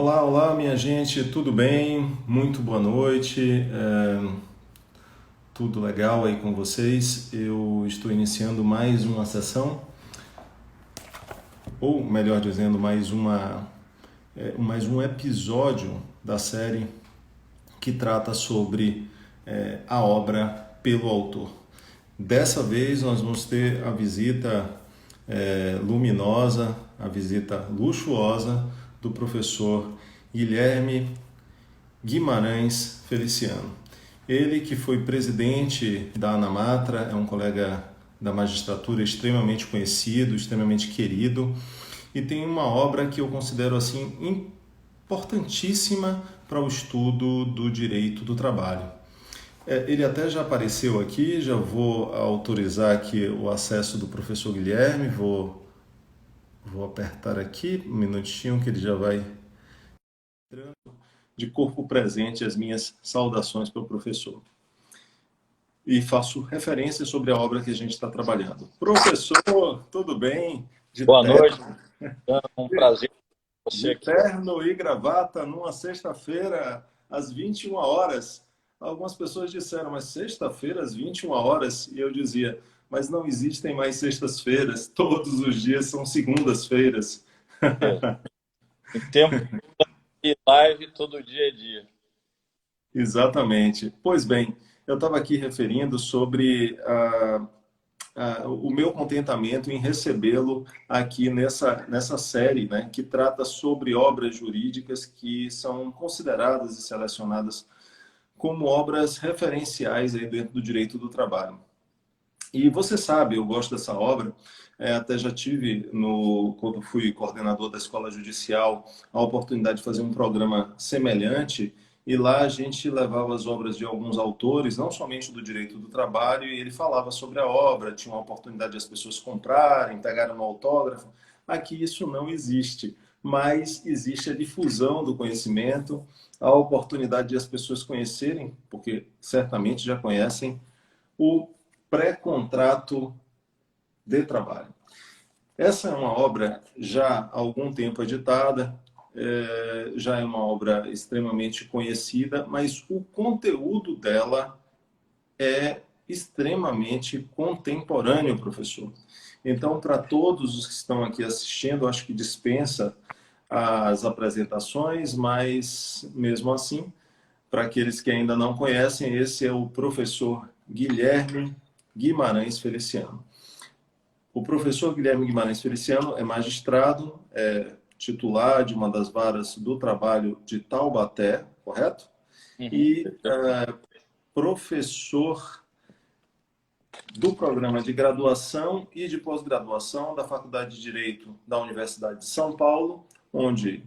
Olá, olá, minha gente, tudo bem? Muito boa noite, tudo legal aí com vocês? Eu estou iniciando mais uma sessão, ou melhor dizendo, mais um episódio da série que trata sobre a obra pelo autor. Dessa vez nós vamos ter a visita luminosa, a visita luxuosa do professor Guilherme Guimarães Feliciano. Ele que foi presidente da Anamatra, é um colega da magistratura extremamente conhecido, extremamente querido, e tem uma obra que eu considero assim importantíssima para o estudo do direito do trabalho. Ele até já apareceu aqui, já vou autorizar aqui o acesso do professor Guilherme, vou apertar aqui um minutinho que ele já vai de corpo presente as minhas saudações para o professor. E faço referência sobre a obra que a gente está trabalhando. Professor, tudo bem? De Boa noite, terno, é um prazer ter você de aqui. terno e gravata numa sexta-feira às 21 horas. Algumas pessoas disseram, mas sexta-feira às 21 horas? E eu dizia, mas não existem mais sextas-feiras, todos os dias são segundas-feiras. Em tempo de live, todo dia é dia. Exatamente. Pois bem, eu estava aqui referindo sobre o meu contentamento em recebê-lo aqui nessa série, né, que trata sobre obras jurídicas que são consideradas e selecionadas como obras referenciais aí dentro do direito do trabalho. E você sabe, eu gosto dessa obra, até já tive, quando fui coordenador da Escola Judicial, a oportunidade de fazer um programa semelhante, e lá a gente levava as obras de alguns autores, não somente do direito do trabalho, e ele falava sobre a obra, tinha uma oportunidade de as pessoas comprarem, pegarem no autógrafo. Aqui isso não existe, mas existe a difusão do conhecimento, a oportunidade de as pessoas conhecerem, porque certamente já conhecem, o pré-contrato de trabalho. Essa é uma obra já há algum tempo editada, já é uma obra extremamente conhecida, mas o conteúdo dela é extremamente contemporâneo, professor. Então, para todos os que estão aqui assistindo, acho que dispensa as apresentações, mas mesmo assim, para aqueles que ainda não conhecem, esse é o professor Guilherme Guimarães Feliciano. O professor Guilherme Guimarães Feliciano é magistrado, é titular de uma das varas do trabalho de Taubaté, correto? E professor do programa de graduação e de pós-graduação da Faculdade de Direito da Universidade de São Paulo, onde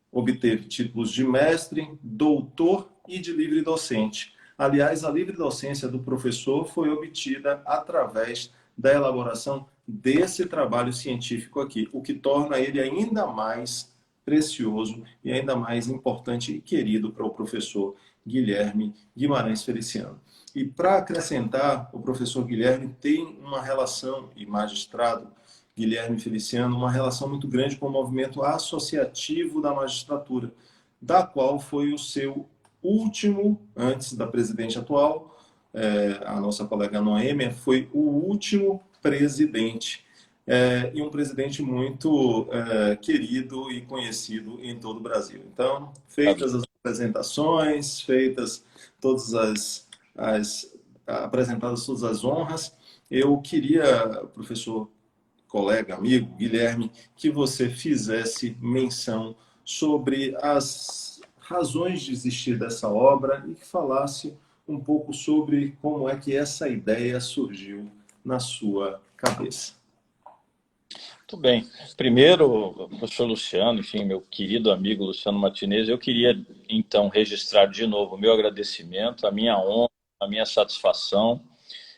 obteve títulos de mestre, doutor e de livre docente. Aliás, a livre docência do professor foi obtida através da elaboração desse trabalho científico aqui, o que torna ele ainda mais precioso e ainda mais importante e querido para o professor Guilherme Guimarães Feliciano. E para acrescentar, o professor Guilherme tem uma relação, e magistrado Guilherme Feliciano, uma relação muito grande com o movimento associativo da magistratura, da qual foi o seu último, antes da presidente atual, a nossa colega Noêmia, foi o último presidente. E um presidente muito querido e conhecido em todo o Brasil. Então, feitas as apresentações, feitas todas apresentadas todas as honras, eu queria, professor, colega, amigo, Guilherme, que você fizesse menção sobre as razões de existir dessa obra e que falasse um pouco sobre como é que essa ideia surgiu na sua cabeça. Muito bem. Primeiro, professor Luciano, enfim, meu querido amigo Luciano Martinez, eu queria, então, registrar de novo o meu agradecimento, a minha honra, a minha satisfação.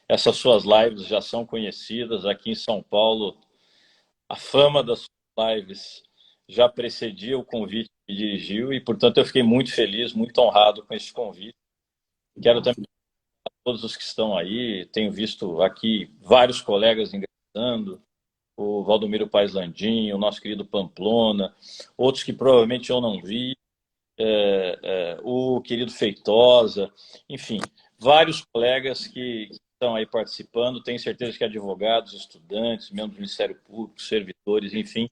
Essas suas lives já são conhecidas aqui em São Paulo. A fama das suas lives já precedia o convite que dirigiu e, portanto, eu fiquei muito feliz, muito honrado com esse convite. Quero também a todos os que estão aí, tenho visto aqui vários colegas ingressando, o Valdomiro Paes Landim, o nosso querido Pamplona, outros que provavelmente eu não vi, o querido Feitosa, enfim, vários colegas que estão aí participando, tenho certeza que advogados, estudantes, membros do Ministério Público, servidores, enfim,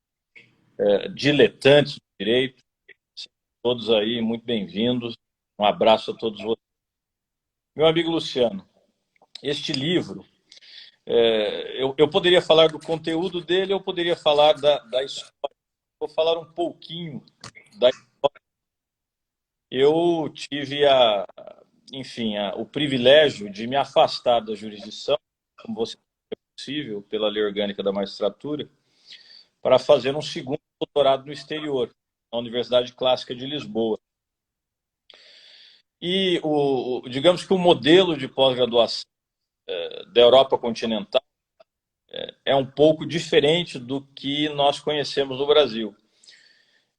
diletantes do direito, todos aí muito bem-vindos. Um abraço a todos vocês. Meu amigo Luciano, este livro, eu poderia falar do conteúdo dele, eu poderia falar da história. Vou falar um pouquinho da história. Eu tive enfim, o privilégio de me afastar da jurisdição, como você é possível, pela lei orgânica da magistratura, para fazer um segundo doutorado no exterior, na Universidade Clássica de Lisboa. E, digamos que o modelo de pós-graduação da Europa continental é um pouco diferente do que nós conhecemos no Brasil.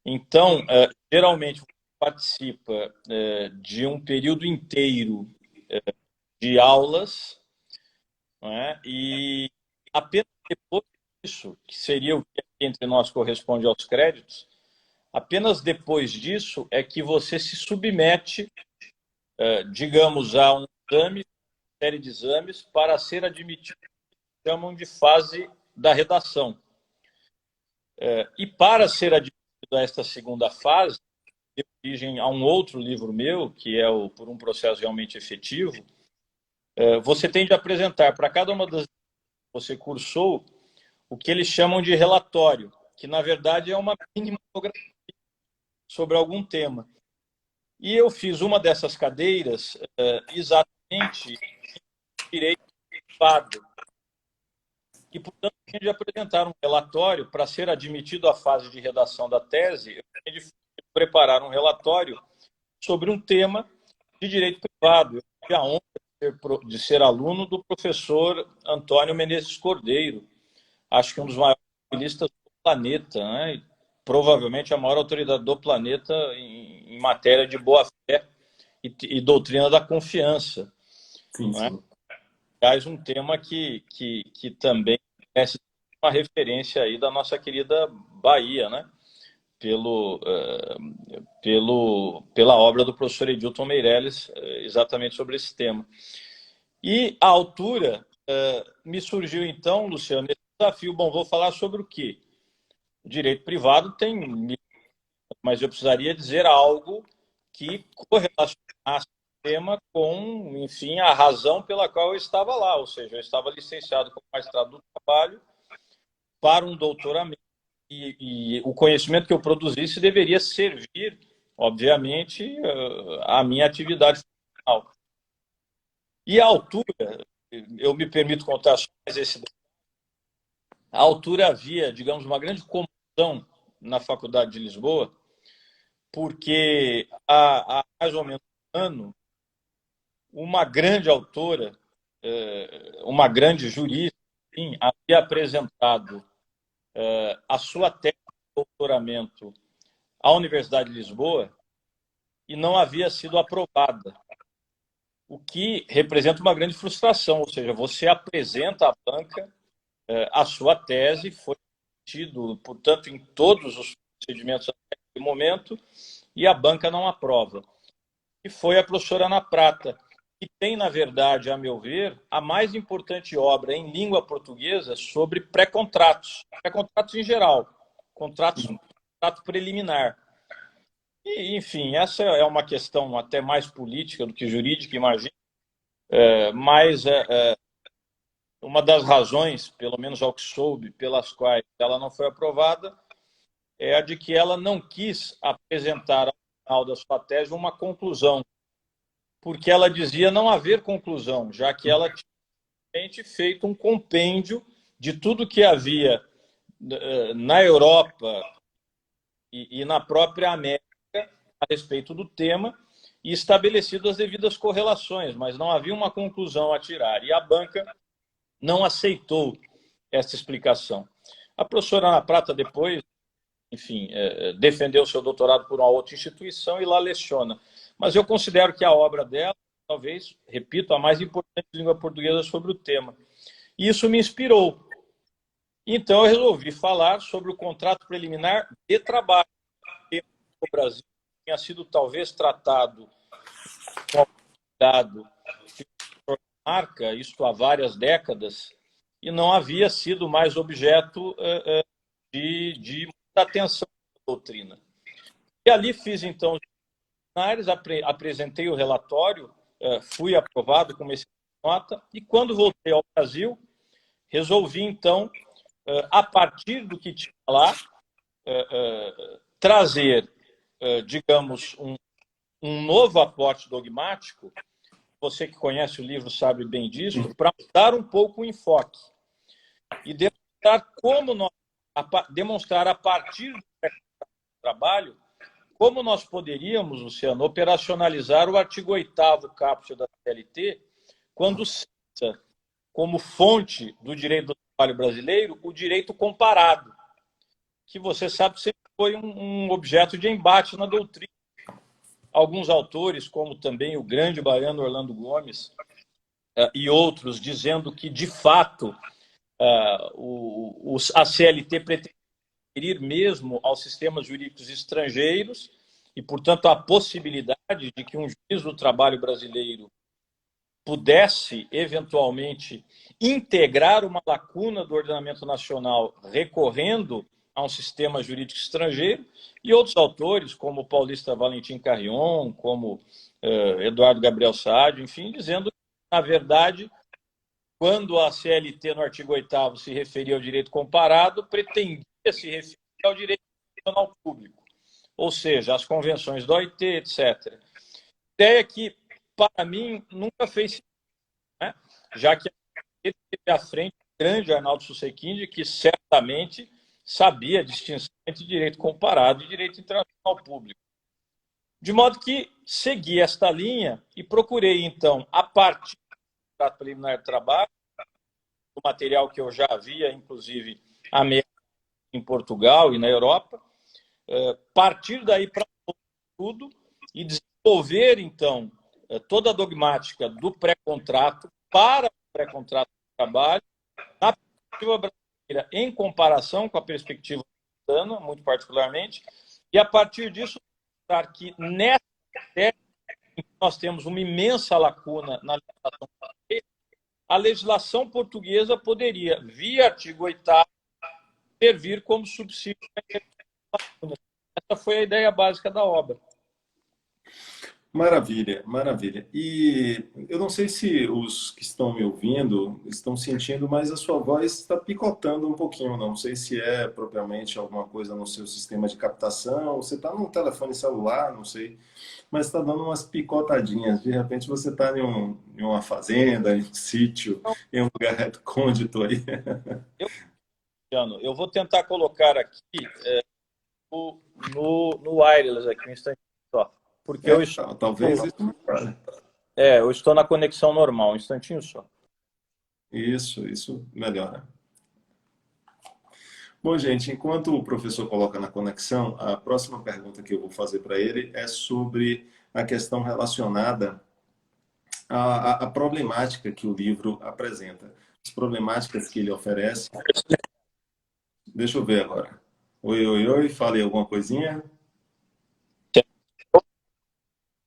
Então, geralmente, você participa de um período inteiro de aulas, não é? E apenas depois disso, que seria o que entre nós corresponde aos créditos, apenas depois disso é que você se submete, digamos, a um exame, série de exames, para ser admitido, que chamam de fase da redação. E para ser admitido a esta segunda fase, deu origem a um outro livro meu, que é o Por um Processo Realmente Efetivo, você tem de apresentar para cada uma das que você cursou o que eles chamam de relatório, que na verdade é uma mini monografia sobre algum tema. E eu fiz uma dessas cadeiras exatamente direito privado. E, portanto, eu tinha de apresentar um relatório para ser admitido à fase de redação da tese. Eu tinha de preparar um relatório sobre um tema de direito privado. Eu tive a honra de ser aluno do professor Antônio Menezes Cordeiro, acho que um dos maiores civilistas do planeta, né? E provavelmente a maior autoridade do planeta em matéria de boa-fé e doutrina da confiança. Sim, Não é? sim. Aliás, um tema que também é uma referência aí da nossa querida Bahia, né? Pela obra do professor Edilton Meirelles, exatamente sobre esse tema. E à altura, me surgiu então, Luciano, esse desafio. Bom, vou falar sobre o quê? O direito privado tem, mas eu precisaria dizer algo que correlacionasse o tema com, enfim, a razão pela qual eu estava lá, ou seja, eu estava licenciado como magistrado do trabalho para um doutoramento e o conhecimento que eu produzisse deveria servir, obviamente, à minha atividade profissional. E à altura, eu me permito contar só mais esse. À altura havia, digamos, uma grande comoção na Faculdade de Lisboa, porque há mais ou menos um ano, uma grande autora, uma grande jurista, enfim, havia apresentado a sua tese de doutoramento à Universidade de Lisboa e não havia sido aprovada, o que representa uma grande frustração, ou seja, você apresenta à banca a sua tese, foi tido, portanto, em todos os procedimentos até esse momento, e a banca não aprova. E foi a professora Ana Prata, que tem, na verdade, a meu ver, a mais importante obra em língua portuguesa sobre pré-contratos. Pré-contratos em geral, contrato preliminar. E, enfim, essa é uma questão até mais política do que jurídica, imagino, mas uma das razões, pelo menos ao que soube, pelas quais ela não foi aprovada, é a de que ela não quis apresentar ao final da sua tese uma conclusão, porque ela dizia não haver conclusão, já que ela tinha feito um compêndio de tudo que havia na Europa e na própria América a respeito do tema e estabelecido as devidas correlações, mas não havia uma conclusão a tirar. E a banca não aceitou essa explicação. A professora Ana Prata depois, enfim, defendeu seu doutorado por uma outra instituição e lá leciona. Mas eu considero que a obra dela, talvez, repito, a mais importante língua portuguesa sobre o tema. E isso me inspirou. Então, eu resolvi falar sobre o contrato preliminar de trabalho, que no Brasil tinha sido talvez tratado com cuidado pela marca, isto há várias décadas, e não havia sido mais objeto de muita atenção da doutrina. E ali fiz, então, os seminários, apresentei o relatório, fui aprovado com uma excelente nota, e quando voltei ao Brasil, resolvi, então, a partir do que tinha lá, trazer, digamos, um novo aporte dogmático. Você que conhece o livro sabe bem disso, para mudar um pouco o enfoque e demonstrar a partir do trabalho como nós poderíamos, Luciano, operacionalizar o artigo 8º caput da CLT quando cita como fonte do direito do trabalho brasileiro o direito comparado, que você sabe sempre foi um objeto de embate na doutrina. Alguns autores, como também o grande baiano Orlando Gomes e outros, dizendo que, de fato, a CLT pretende ir mesmo aos sistemas jurídicos estrangeiros e, portanto, a possibilidade de que um juiz do trabalho brasileiro pudesse, eventualmente, integrar uma lacuna do ordenamento nacional recorrendo a um sistema jurídico estrangeiro, e outros autores, como o paulista Valentim Carrion, como Eduardo Gabriel Sádio, enfim, dizendo que, na verdade, quando a CLT, no artigo 8º, se referia ao direito comparado, pretendia se referir ao direito nacional público, ou seja, as convenções da OIT, etc. A ideia que, para mim, nunca fez sentido, né? Já que ele teve à frente o grande Arnaldo Susequinde, que certamente sabia a distinção entre direito comparado e direito internacional público. De modo que segui esta linha e procurei, então, a partir do contrato preliminar de trabalho, do material que eu já havia, inclusive, em Portugal e na Europa, partir daí para tudo e desenvolver, então, toda a dogmática do pré-contrato para o pré-contrato de trabalho, na perspectiva brasileira, em comparação com a perspectiva americana, muito particularmente, e a partir disso, mostrar que nessa matéria, em que nós temos uma imensa lacuna na legislação brasileira, a legislação portuguesa poderia, via artigo 8º, servir como subsídio para a lacuna. Essa foi a ideia básica da obra. Maravilha, maravilha. E eu não sei se os que estão me ouvindo estão sentindo, mas a sua voz está picotando um pouquinho. Não sei se é propriamente alguma coisa no seu sistema de captação. Você está num telefone celular, não sei, mas está dando umas picotadinhas. De repente você está em uma fazenda, em um sítio, em um lugar recôndito aí. Eu vou tentar colocar aqui no wireless, aqui um instante só. Porque talvez isso. Eu estou na conexão normal, um instantinho só. Isso melhora. Bom, gente, enquanto o professor coloca na conexão, a próxima pergunta que eu vou fazer para ele é sobre a questão relacionada à problemática que o livro apresenta. As problemáticas que ele oferece. Deixa eu ver agora. Oi, falei alguma coisinha?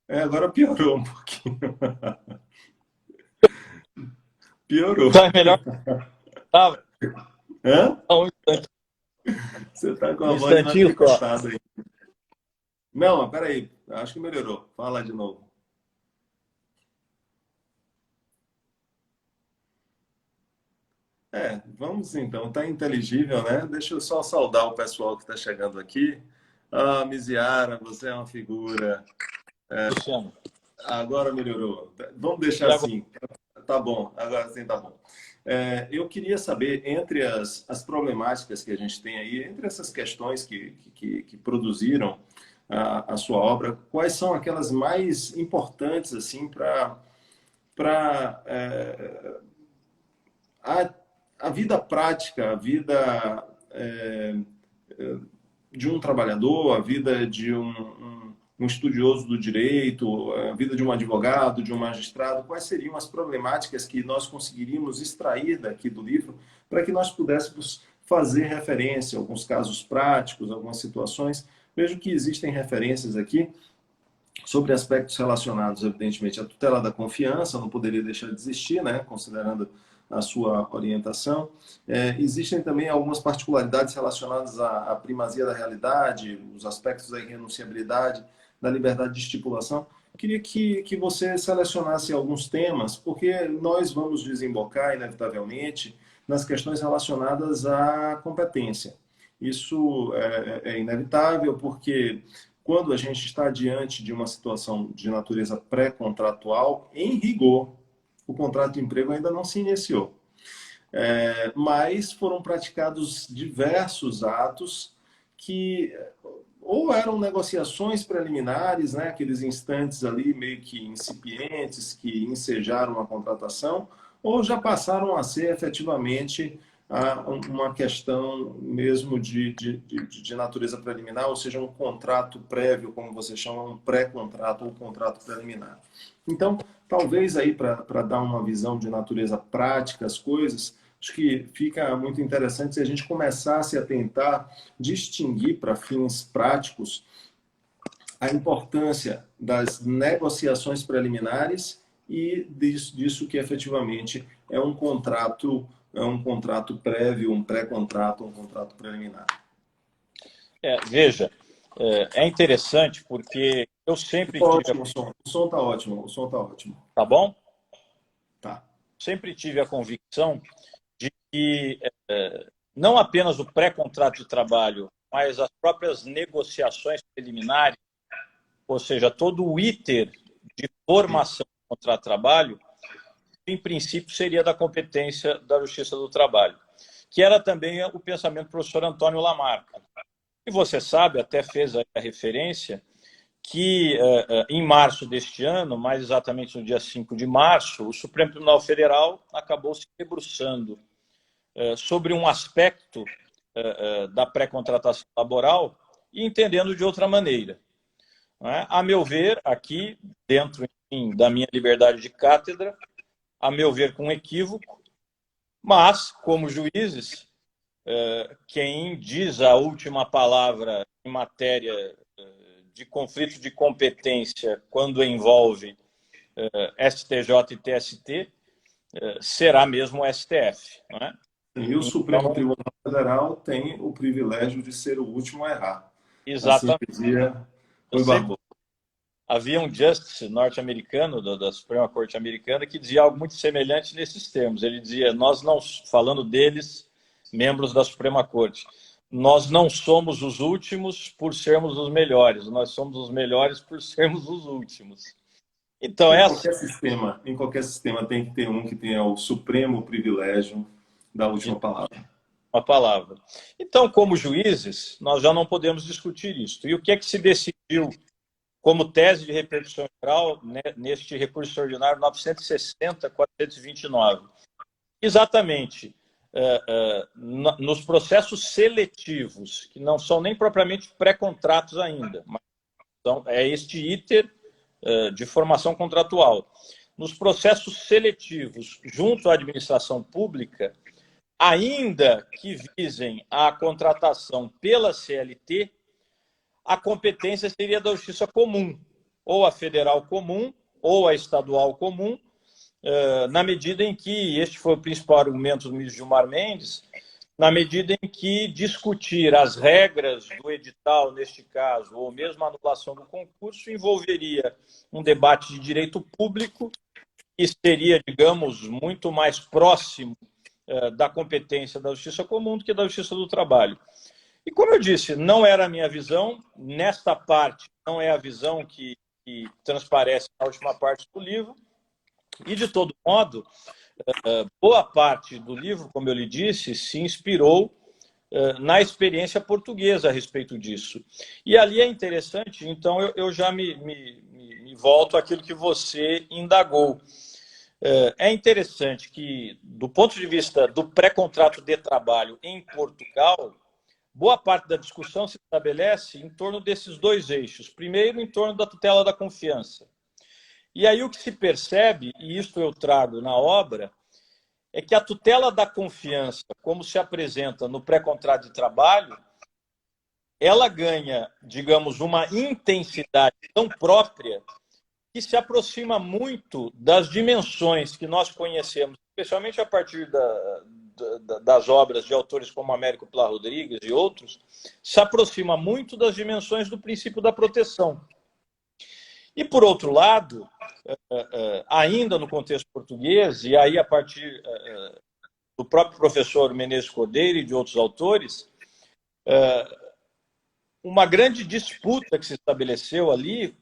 Agora piorou um pouquinho. Piorou. Tá melhor? Tá. Hã? Um instante. Você está com a voz mais picotada aí. Não, peraí. Acho que melhorou. Fala de novo. Vamos então. Tá inteligível, né? Deixa eu só saudar o pessoal que está chegando aqui. Ah, Miziara, você é uma figura. Luciano. Agora melhorou. Vamos deixar assim. Tá bom, agora sim tá bom. Eu queria saber, entre as problemáticas que a gente tem aí, entre essas questões que produziram a sua obra, quais são aquelas mais importantes assim para a vida prática, a vida de um trabalhador, a vida de um estudioso do direito, a vida de um advogado, de um magistrado, quais seriam as problemáticas que nós conseguiríamos extrair daqui do livro para que nós pudéssemos fazer referência a alguns casos práticos, algumas situações. Vejo que existem referências aqui sobre aspectos relacionados, evidentemente, à tutela da confiança, não poderia deixar de existir, né, considerando a sua orientação. Existem também algumas particularidades relacionadas à primazia da realidade, os aspectos da irrenunciabilidade, da liberdade de estipulação. Queria que você selecionasse alguns temas, porque nós vamos desembocar, inevitavelmente, nas questões relacionadas à competência. Isso é inevitável, porque quando a gente está diante de uma situação de natureza pré-contratual, em rigor, o contrato de emprego ainda não se iniciou. Mas foram praticados diversos atos que ou eram negociações preliminares, né, aqueles instantes ali meio que incipientes que ensejaram a contratação, ou já passaram a ser efetivamente uma questão mesmo de natureza preliminar, ou seja, um contrato prévio, como você chama, um pré-contrato ou contrato preliminar. Então, talvez aí para dar uma visão de natureza prática as coisas, acho que fica muito interessante se a gente começasse a tentar distinguir para fins práticos a importância das negociações preliminares e disso que efetivamente é um contrato prévio, um pré-contrato, um contrato preliminar. Veja, é interessante porque eu sempre tive... Ótimo, o som está ótimo, o som está ótimo. Tá bom? Tá. Sempre tive a convicção de que não apenas o pré-contrato de trabalho, mas as próprias negociações preliminares, ou seja, todo o iter de formação do contrato de trabalho, em princípio, seria da competência da Justiça do Trabalho, que era também o pensamento do professor Antônio Lamarca. E você sabe, até fez a referência, que em março deste ano, mais exatamente no dia 5 de março, o Supremo Tribunal Federal acabou se debruçando sobre um aspecto da pré-contratação laboral e entendendo de outra maneira. A meu ver, aqui, dentro, enfim, da minha liberdade de cátedra, a meu ver, com equívoco, mas, como juízes, quem diz a última palavra em matéria de conflito de competência quando envolve STJ e TST, será mesmo o STF. Não é? E o Supremo Tribunal Federal tem o privilégio de ser o último a errar. Exatamente. Assim dizia Rui Barbosa. Havia um justice norte-americano, da Suprema Corte Americana, que dizia algo muito semelhante nesses termos. Ele dizia, nós não, falando deles, membros da Suprema Corte, nós não somos os últimos por sermos os melhores, nós somos os melhores por sermos os últimos. Então, em qualquer sistema tem que ter um que tenha o supremo privilégio da última palavra. Uma palavra. Então, como juízes, nós já não podemos discutir isso. E o que é que se decidiu como tese de repercussão geral, né, neste recurso extraordinário 960-429? Exatamente, nos processos seletivos, que não são nem propriamente pré-contratos ainda, mas é este iter de formação contratual. Nos processos seletivos, junto à administração pública, ainda que visem a contratação pela CLT, a competência seria da Justiça Comum, ou a Federal Comum, ou a Estadual Comum, na medida em que, este foi o principal argumento do ministro Gilmar Mendes, na medida em que discutir as regras do edital, neste caso, ou mesmo a anulação do concurso, envolveria um debate de direito público e seria, digamos, muito mais próximo da competência da Justiça Comum do que da Justiça do Trabalho. E, como eu disse, não era a minha visão, nesta parte não é a visão que transparece na última parte do livro, e, de todo modo, boa parte do livro, como eu lhe disse, se inspirou na experiência portuguesa a respeito disso. E ali é interessante, então eu já me volto àquilo que você indagou. É interessante que, do ponto de vista do pré-contrato de trabalho em Portugal, boa parte da discussão se estabelece em torno desses dois eixos. Primeiro, em torno da tutela da confiança. E aí o que se percebe, e isto eu trago na obra, é que a tutela da confiança, como se apresenta no pré-contrato de trabalho, ela ganha, digamos, uma intensidade tão própria que se aproxima muito das dimensões que nós conhecemos, especialmente a partir das obras de autores como Américo Pla Rodrigues e outros, se aproxima muito das dimensões do princípio da proteção. E, por outro lado, ainda no contexto português, e aí a partir do próprio professor Menezes Cordeiro e de outros autores, uma grande disputa que se estabeleceu ali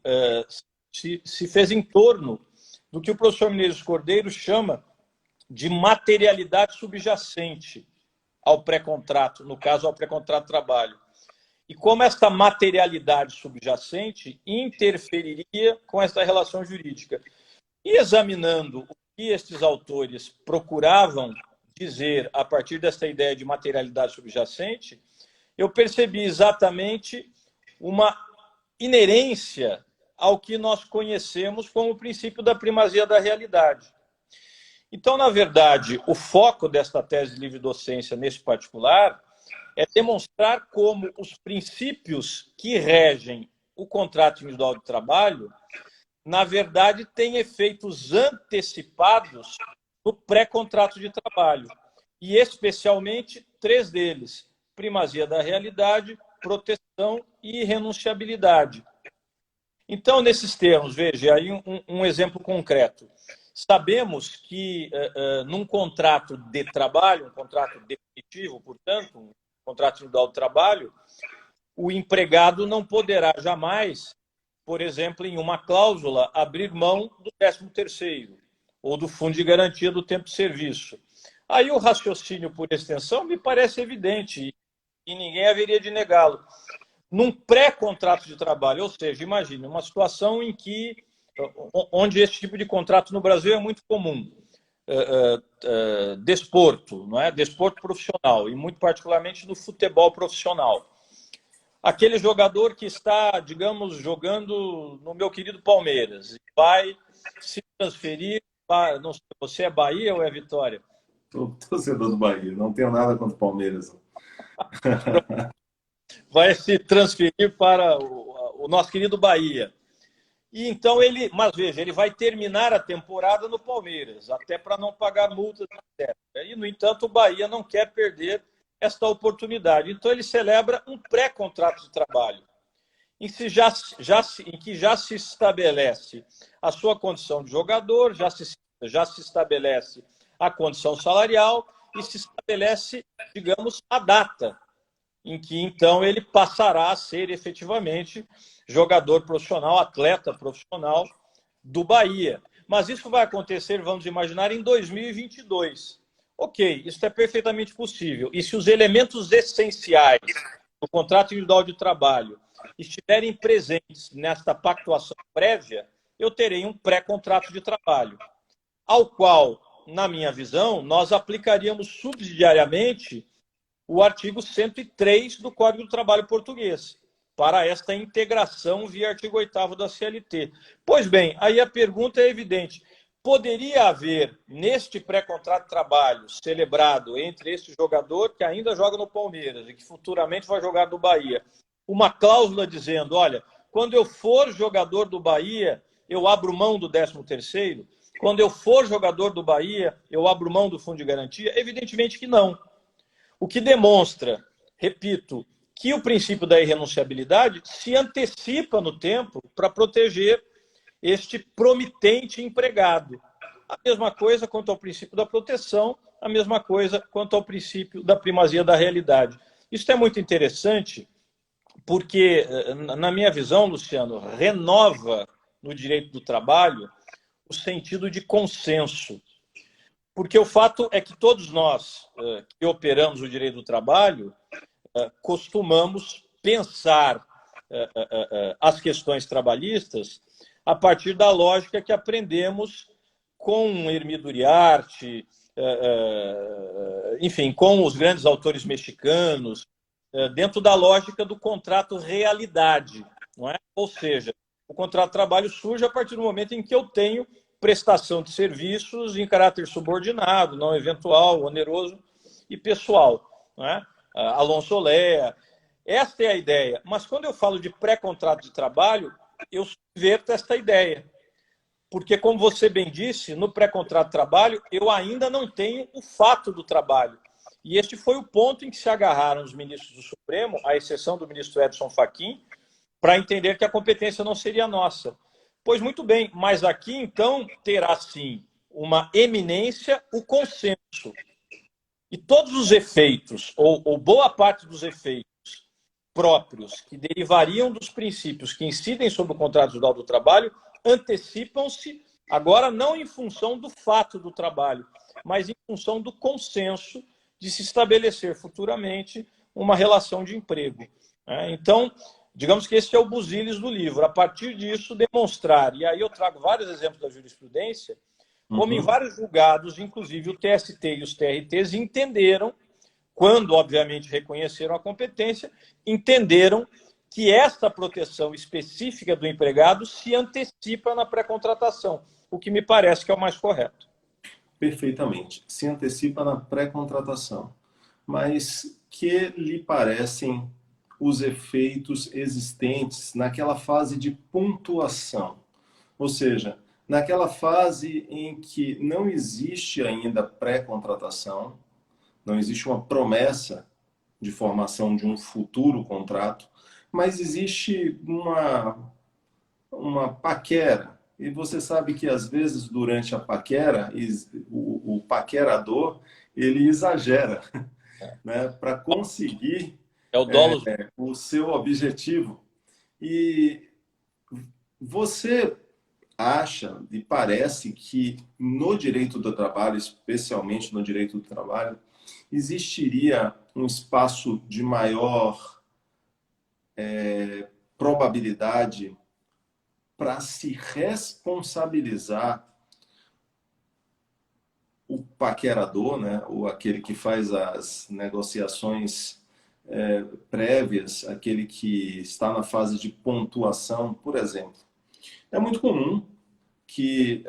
se fez em torno do que o professor Menezes Cordeiro chama de materialidade subjacente ao pré-contrato, no caso, ao pré-contrato de trabalho. E como esta materialidade subjacente interferiria com esta relação jurídica. E examinando o que estes autores procuravam dizer a partir dessa ideia de materialidade subjacente, eu percebi exatamente uma inerência ao que nós conhecemos como o princípio da primazia da realidade. Então, na verdade, o foco desta tese de livre docência, nesse particular, é demonstrar como os princípios que regem o contrato individual de trabalho, na verdade, têm efeitos antecipados no pré-contrato de trabalho. E, especialmente, 3 deles: primazia da realidade, proteção e irrenunciabilidade. Então, nesses termos, veja aí um exemplo concreto. Sabemos que, num contrato de trabalho, um contrato definitivo, portanto, um contrato individual de trabalho, o empregado não poderá jamais, por exemplo, em uma cláusula, abrir mão do 13º ou do fundo de garantia do tempo de serviço. Aí o raciocínio, por extensão, me parece evidente e ninguém haveria de negá-lo. Num pré-contrato de trabalho, ou seja, imagine uma situação em que, onde esse tipo de contrato no Brasil é muito comum, desporto, não é? Desporto profissional, e muito particularmente no futebol profissional. Aquele jogador que está, digamos, jogando no meu querido Palmeiras e vai se transferir para, não sei, você é Bahia ou é Vitória? Sou torcedor do Bahia, não tenho nada contra o Palmeiras. Vai se transferir para o nosso querido Bahia. E então ele, mas veja, ele vai terminar a temporada no Palmeiras, até para não pagar multas, etc. E, no entanto, o Bahia não quer perder esta oportunidade. Então ele celebra um pré-contrato de trabalho, em que já se estabelece a sua condição de jogador, já se estabelece a condição salarial e se estabelece, digamos, a data em que, então, ele passará a ser efetivamente jogador profissional, atleta profissional do Bahia. Mas isso vai acontecer, vamos imaginar, em 2022. Ok, isso é perfeitamente possível. E se os elementos essenciais do contrato individual de trabalho estiverem presentes nesta pactuação prévia, eu terei um pré-contrato de trabalho, ao qual, na minha visão, nós aplicaríamos subsidiariamente o artigo 103 do Código do Trabalho português, para esta integração via artigo 8º da CLT. Pois bem, aí a pergunta é evidente. Poderia haver, neste pré-contrato de trabalho celebrado entre este jogador que ainda joga no Palmeiras e que futuramente vai jogar no Bahia, uma cláusula dizendo, olha, quando eu for jogador do Bahia, eu abro mão do 13º? Quando eu for jogador do Bahia, eu abro mão do fundo de garantia? Evidentemente que não. O que demonstra, repito, que o princípio da irrenunciabilidade se antecipa no tempo para proteger este promitente empregado. A mesma coisa quanto ao princípio da proteção, a mesma coisa quanto ao princípio da primazia da realidade. Isso é muito interessante porque, na minha visão, Luciano, renova no direito do trabalho o sentido de consenso. Porque o fato é que todos nós que operamos o direito do trabalho costumamos pensar as questões trabalhistas a partir da lógica que aprendemos com Hermílio Uriarte, enfim, com os grandes autores mexicanos, dentro da lógica do contrato realidade, não é? Ou seja, o contrato de trabalho surge a partir do momento em que eu tenho prestação de serviços em caráter subordinado, não eventual, oneroso e pessoal. Não é? Alonso Olea. Esta é a ideia. Mas quando eu falo de pré-contrato de trabalho, eu subverto esta ideia. Porque, como você bem disse, no pré-contrato de trabalho, eu ainda não tenho o fato do trabalho. E este foi o ponto em que se agarraram os ministros do Supremo, à exceção do ministro Edson Fachin, para entender que a competência não seria nossa. Pois muito bem, mas aqui, então, terá, sim, uma eminência, o consenso. E todos os efeitos, ou boa parte dos efeitos próprios que derivariam dos princípios que incidem sobre o contrato individual do trabalho, antecipam-se, agora não em função do fato do trabalho, mas em função do consenso de se estabelecer futuramente uma relação de emprego. Então, digamos que esse é o busilis do livro. A partir disso, demonstrar, e aí eu trago vários exemplos da jurisprudência, como em vários julgados, inclusive o TST e os TRTs entenderam, quando, obviamente, reconheceram a competência, entenderam que esta proteção específica do empregado se antecipa na pré-contratação, o que me parece que é o mais correto. Perfeitamente. Se antecipa na pré-contratação. Mas que lhe parecem os efeitos existentes naquela fase de pontuação? Ou seja, naquela fase em que não existe ainda pré-contratação, não existe uma promessa de formação de um futuro contrato, mas existe uma paquera. E você sabe que, às vezes, durante a paquera, o paquerador, ele exagera, né, para conseguir É o dolo. o seu objetivo. E você acha e parece que no direito do trabalho, especialmente no direito do trabalho, existiria um espaço de maior probabilidade para se responsabilizar o paquerador, né, ou aquele que faz as negociações prévias, aquele que está na fase de pontuação, por exemplo. É muito comum que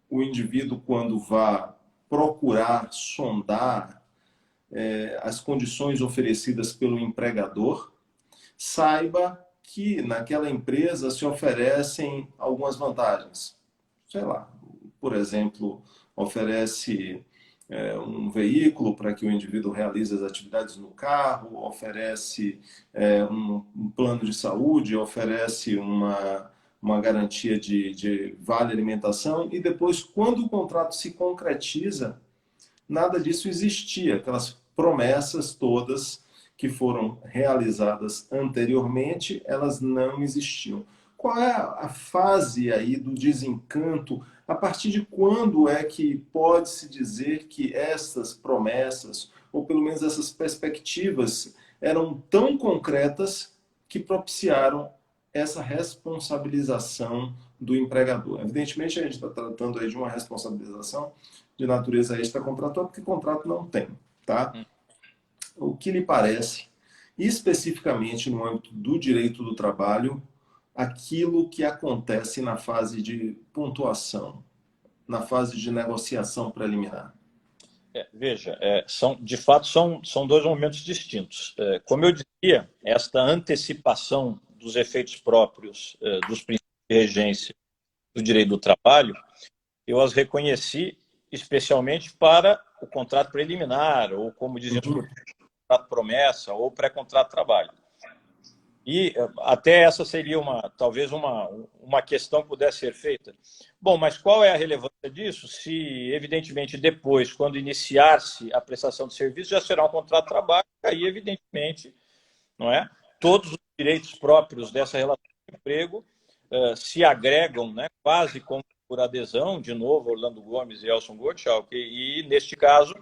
o indivíduo, quando vá procurar sondar as condições oferecidas pelo empregador, saiba que naquela empresa se oferecem algumas vantagens. Sei lá, por exemplo, oferece um veículo para que o indivíduo realize as atividades no carro, oferece um plano de saúde, oferece uma garantia de vale alimentação, e depois, quando o contrato se concretiza, nada disso existia. Aquelas promessas todas que foram realizadas anteriormente, elas não existiam. Qual é a fase aí do desencanto? A partir de quando é que pode-se dizer que essas promessas, ou pelo menos essas perspectivas, eram tão concretas que propiciaram essa responsabilização do empregador? Evidentemente, a gente está tratando aí de uma responsabilização de natureza extracontratual, porque contrato não tem, tá? O que lhe parece, especificamente no âmbito do direito do trabalho, aquilo que acontece na fase de pontuação, na fase de negociação preliminar? Veja, de fato são dois momentos distintos. Como eu dizia, esta antecipação dos efeitos próprios dos princípios de regência do direito do trabalho, eu as reconheci especialmente para o contrato preliminar, ou como dizíamos, contrato promessa, ou pré-contrato de trabalho. E até essa seria talvez uma questão que pudesse ser feita. Bom, mas qual é a relevância disso? Se, evidentemente, depois, quando iniciar-se a prestação de serviço, já será um contrato de trabalho, aí, evidentemente, não é? Todos os direitos próprios dessa relação de emprego se agregam, né, quase como por adesão, de novo, Orlando Gomes e Elson Gottschalk, e, neste caso,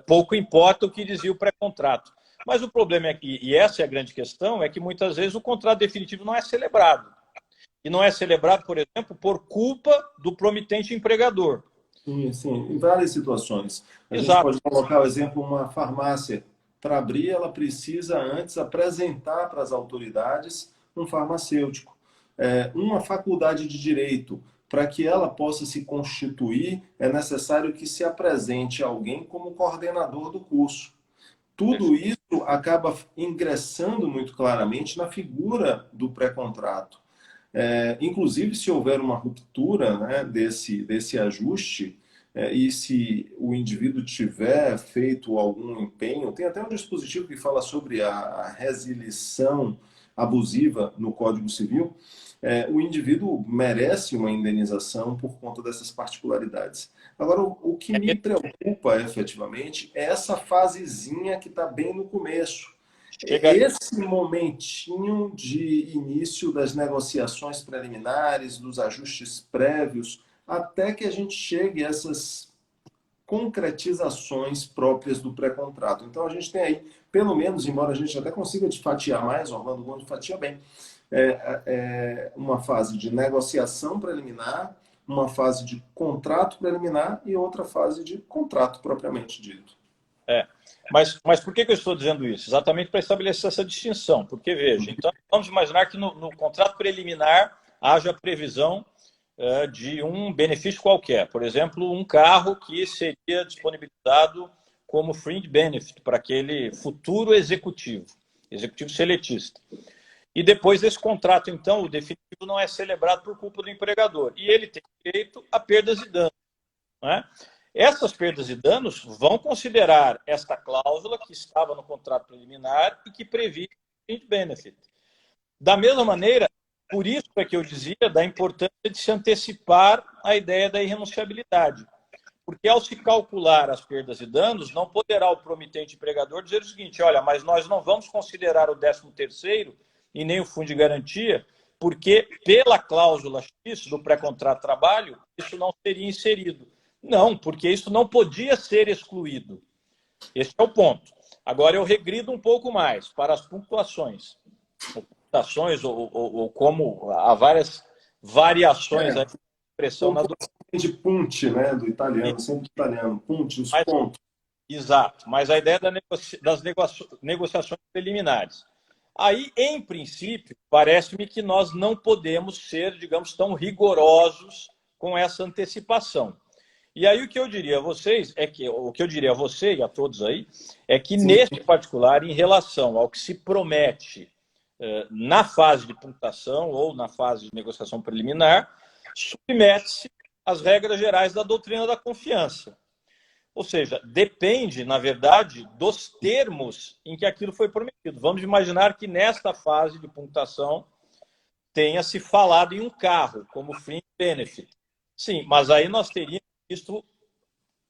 pouco importa o que dizia o pré-contrato. Mas o problema é que, e essa é a grande questão, é que muitas vezes o contrato definitivo não é celebrado. E não é celebrado, por exemplo, por culpa do promitente empregador. Sim, em várias situações. A gente pode colocar o exemplo, uma farmácia. Para abrir, ela precisa antes apresentar para as autoridades um farmacêutico. Uma faculdade de direito para que ela possa se constituir, é necessário que se apresente alguém como coordenador do curso. Tudo Perfeito. isso acaba ingressando muito claramente na figura do pré-contrato. Inclusive, se houver uma ruptura, né, desse ajuste, e se o indivíduo tiver feito algum empenho, tem até um dispositivo que fala sobre a resilição abusiva no Código Civil, o indivíduo merece uma indenização por conta dessas particularidades. Agora, o que me preocupa efetivamente é essa fasezinha que está bem no começo. Chega, Esse momentinho de início das negociações preliminares, dos ajustes prévios, até que a gente chegue a essas concretizações próprias do pré-contrato. Então, a gente tem aí, pelo menos, embora a gente até consiga fatiar mais, Orlando Gomes fatia bem, uma fase de negociação preliminar, uma fase de contrato preliminar e outra fase de contrato propriamente dito. É. Mas por que eu estou dizendo isso? Exatamente para estabelecer essa distinção. Porque, veja, então vamos imaginar que no contrato preliminar haja previsão de um benefício qualquer. Por exemplo, um carro que seria disponibilizado como fringe benefit para aquele futuro executivo seletista. E depois desse contrato, então, o definitivo não é celebrado por culpa do empregador. E ele tem direito a perdas e danos. Não é? Essas perdas e danos vão considerar esta cláusula que estava no contrato preliminar e que previa o benefit. Da mesma maneira, por isso é que eu dizia da importância de se antecipar a ideia da irrenunciabilidade. Porque ao se calcular as perdas e danos, não poderá o promitente empregador dizer o seguinte, olha, mas nós não vamos considerar o 13º e nem o fundo de garantia, porque pela cláusula X do pré-contrato de trabalho, isso não seria inserido. Não, porque isso não podia ser excluído. Esse é o ponto. Agora eu regrido um pouco mais para as pontuações. Pontuações ou como há várias variações da expressão na do... de punte, né, do italiano, sempre italiano, punte, os Mas, pontos. exato, mas a ideia das negociações preliminares. Aí, em princípio, parece-me que nós não podemos ser, digamos, tão rigorosos com essa antecipação. E aí o que eu diria a vocês é que, o que eu diria a você e a todos aí, é que Sim. neste particular, em relação ao que se promete na fase de pontuação ou na fase de negociação preliminar, submete-se às regras gerais da doutrina da confiança. Ou seja, depende, na verdade, dos termos em que aquilo foi prometido. Vamos imaginar que nesta fase de pontuação tenha se falado em um carro como fringe benefit. Sim, mas aí nós teríamos visto,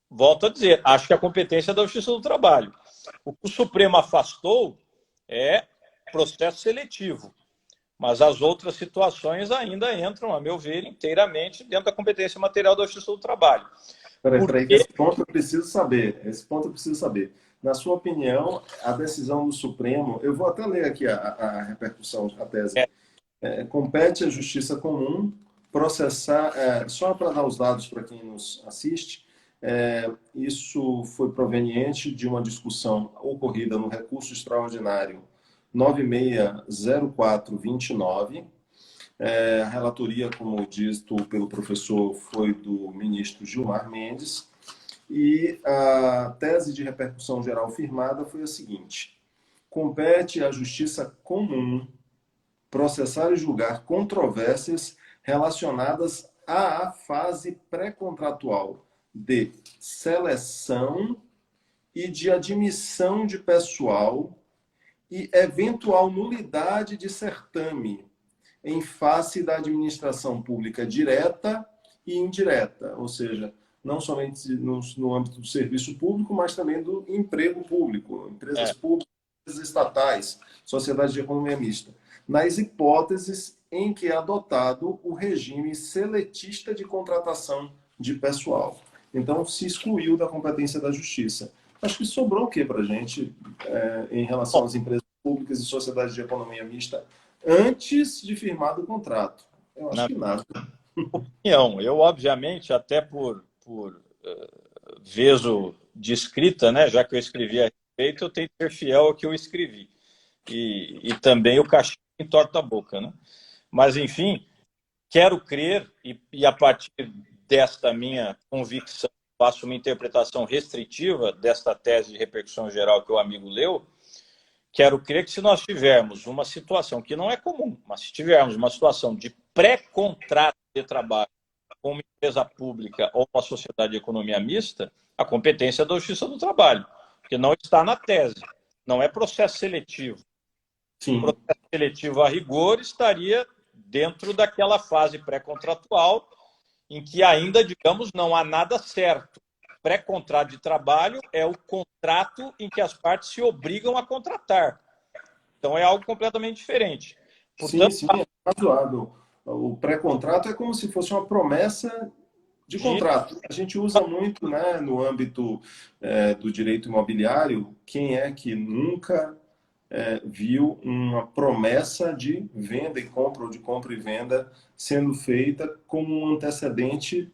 volto a dizer, acho que a competência é da Justiça do Trabalho. O que o Supremo afastou é processo seletivo, mas as outras situações ainda entram, a meu ver, inteiramente dentro da competência material da Justiça do Trabalho. Peraí, que esse ponto eu preciso saber. Esse ponto eu preciso saber. Na sua opinião, a decisão do Supremo, eu vou até ler aqui a repercussão, a tese. Compete à Justiça Comum processar, só para dar os dados para quem nos assiste, isso foi proveniente de uma discussão ocorrida no recurso extraordinário 960429. A relatoria, como dito pelo professor, foi do ministro Gilmar Mendes, e a tese de repercussão geral firmada foi a seguinte: compete à Justiça Comum processar e julgar controvérsias relacionadas à fase pré-contratual de seleção e de admissão de pessoal e eventual nulidade de certame em face da administração pública direta e indireta, ou seja, não somente no âmbito do serviço público, mas também do emprego público, empresas públicas, estatais, sociedade de economia mista, nas hipóteses em que é adotado o regime seletista de contratação de pessoal. Então, se excluiu da competência da Justiça. Acho que sobrou o que para a gente em relação às empresas públicas e sociedades de economia mista antes de firmar o contrato? Eu acho que nada. Opinião, eu obviamente, até por veso de escrita, né, já que eu escrevi a respeito, eu tenho que ser fiel ao que eu escrevi. E também o cachimbo entorta a boca, né? Mas, enfim, quero crer, e a partir desta minha convicção, faço uma interpretação restritiva desta tese de repercussão geral que o amigo leu, quero crer que se nós tivermos uma situação que não é comum, mas se tivermos uma situação de pré-contrato de trabalho com uma empresa pública ou uma sociedade de economia mista, a competência é da Justiça do Trabalho, porque não está na tese, não é processo seletivo. Sim. O processo seletivo, a rigor, estaria dentro daquela fase pré-contratual em que ainda, digamos, não há nada certo. Pré-contrato de trabalho é o contrato em que as partes se obrigam a contratar. Então, é algo completamente diferente. Portanto, sim, é razoável. O pré-contrato é como se fosse uma promessa de contrato. A gente usa muito, né, no âmbito do direito imobiliário. Quem é que nunca viu uma promessa de venda e compra, ou de compra e venda, sendo feita como um antecedente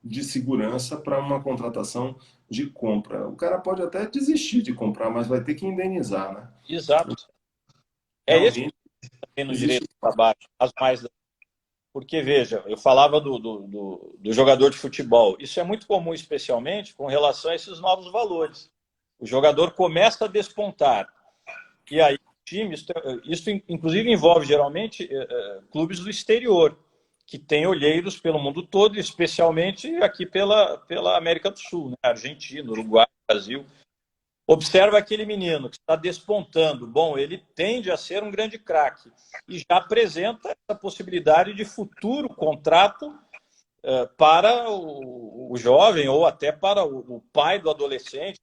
de segurança para uma contratação de compra? O cara pode até desistir de comprar, mas vai ter que indenizar, né? Exato. É esse Realmente que tem no direito existe. do trabalho, as mais. Porque, veja, eu falava do jogador de futebol. Isso é muito comum, especialmente com relação a esses novos valores. O jogador começa a despontar. E aí, times, isso inclusive envolve geralmente clubes do exterior, que têm olheiros pelo mundo todo, especialmente aqui pela América do Sul, né? Argentina, Uruguai, Brasil. Observa aquele menino que está despontando. Bom, ele tende a ser um grande craque e já apresenta essa possibilidade de futuro contrato para o jovem ou até para o pai do adolescente.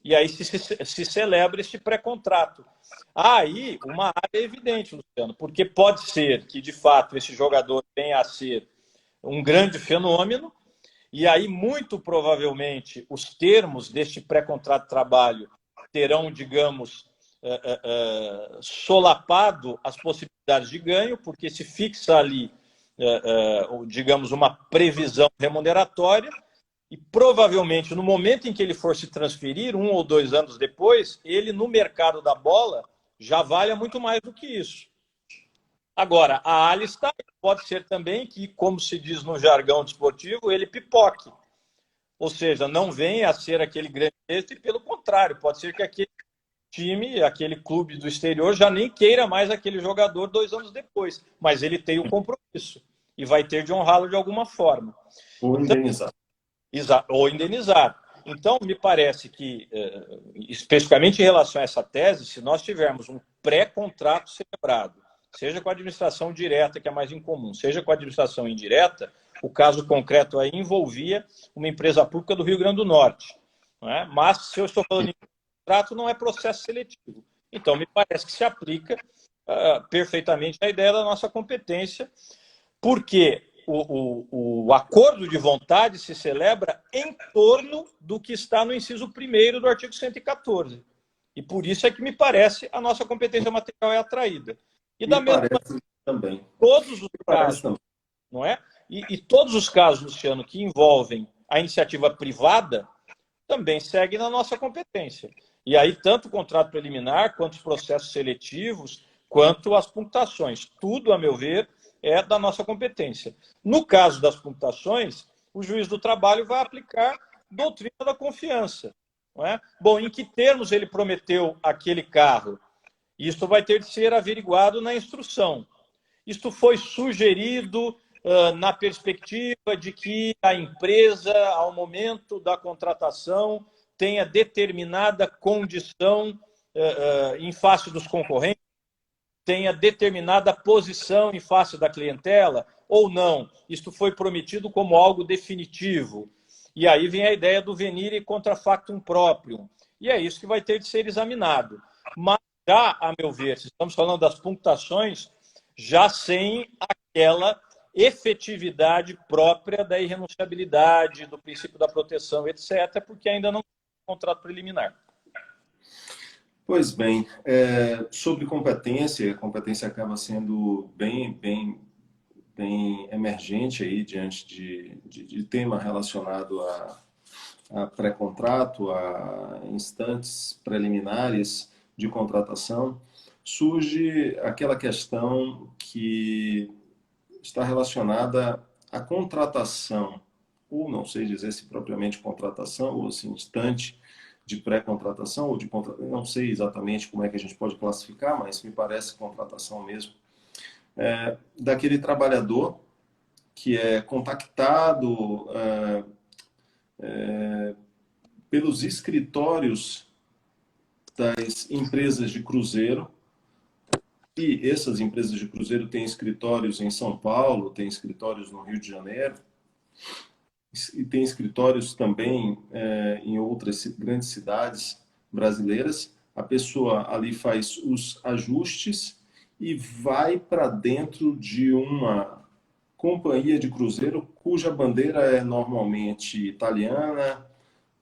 E aí se celebra este pré-contrato. Há aí uma área evidente, Luciano, porque pode ser que, de fato, esse jogador venha a ser um grande fenômeno, e aí, muito provavelmente, os termos deste pré-contrato de trabalho terão, digamos, solapado as possibilidades de ganho, porque se fixa ali, digamos, uma previsão remuneratória, e provavelmente, no momento em que ele for se transferir, 1 ou 2 anos depois, ele, no mercado da bola, já valha muito mais do que isso. Agora, a ala está, pode ser também que, como se diz no jargão desportivo, ele pipoque. Ou seja, não venha a ser aquele grande êxito, e pelo contrário, pode ser que aquele time, aquele clube do exterior já nem queira mais aquele jogador 2 anos depois, mas ele tem o compromisso e vai ter de honrá-lo de alguma forma. Ou Então, indenizar. ou indenizar. Então, me parece que, especificamente em relação a essa tese, se nós tivermos um pré-contrato celebrado, seja com a administração direta, que é mais incomum, seja com a administração indireta, o caso concreto aí envolvia uma empresa pública do Rio Grande do Norte. Não é? Mas, se eu estou falando em contrato, não é processo seletivo. Então, me parece que se aplica perfeitamente a ideia da nossa competência, porque o acordo de vontade se celebra em torno do que está no inciso 1º do artigo 114. E por isso é que me parece a nossa competência material é atraída. E da mesma parece também. todos os casos, Também. não é? E todos os casos, Luciano, que envolvem a iniciativa privada, também seguem na nossa competência. E aí, tanto o contrato preliminar, quanto os processos seletivos, quanto as punctações. Tudo, a meu ver, é da nossa competência. No caso das punctações, o juiz do trabalho vai aplicar doutrina da confiança. Não é? Bom, em que termos ele prometeu aquele carro? Isso vai ter de ser averiguado na instrução. Isto foi sugerido na perspectiva de que a empresa, ao momento da contratação, tenha determinada condição em face dos concorrentes, tenha determinada posição em face da clientela, ou não. Isto foi prometido como algo definitivo. E aí vem a ideia do venire contra factum proprium. E é isso que vai ter de ser examinado. Mas já, a meu ver, se estamos falando das punctações, já sem aquela efetividade própria da irrenunciabilidade, do princípio da proteção, etc., porque ainda não tem contrato preliminar. Pois bem, sobre competência, a competência acaba sendo bem emergente aí diante de tema relacionado a pré-contrato, a instantes preliminares de contratação. Surge aquela questão que está relacionada à contratação, ou não sei dizer se propriamente contratação, ou se instante de pré-contratação, ou de não sei exatamente como é que a gente pode classificar, mas me parece contratação mesmo, daquele trabalhador que é contactado pelos escritórios das empresas de cruzeiro, e essas empresas de cruzeiro têm escritórios em São Paulo, têm escritórios no Rio de Janeiro, e tem escritórios também em outras grandes cidades brasileiras. A pessoa ali faz os ajustes e vai para dentro de uma companhia de cruzeiro cuja bandeira é normalmente italiana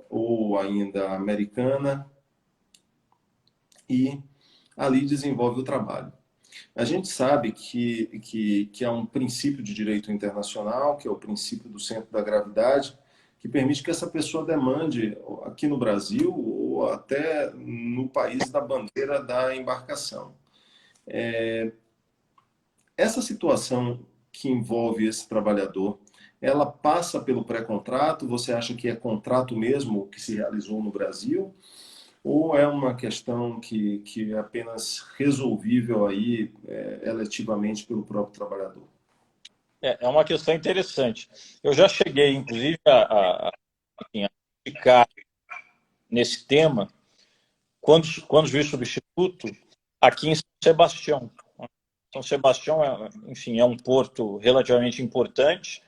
ou ainda americana, e ali desenvolve o trabalho. A gente sabe que há um princípio de direito internacional, que é o princípio do centro da gravidade, que permite que essa pessoa demande aqui no Brasil ou até no país da bandeira da embarcação. Essa situação que envolve esse trabalhador, ela passa pelo pré-contrato? Você acha que é contrato mesmo que se realizou no Brasil? Ou é uma questão que é apenas resolvível aí eletivamente pelo próprio trabalhador? É uma questão interessante. Eu já cheguei, inclusive, enfim, a ficar nesse tema quando juiz substituto aqui em São Sebastião. São Sebastião, enfim, é um porto relativamente importante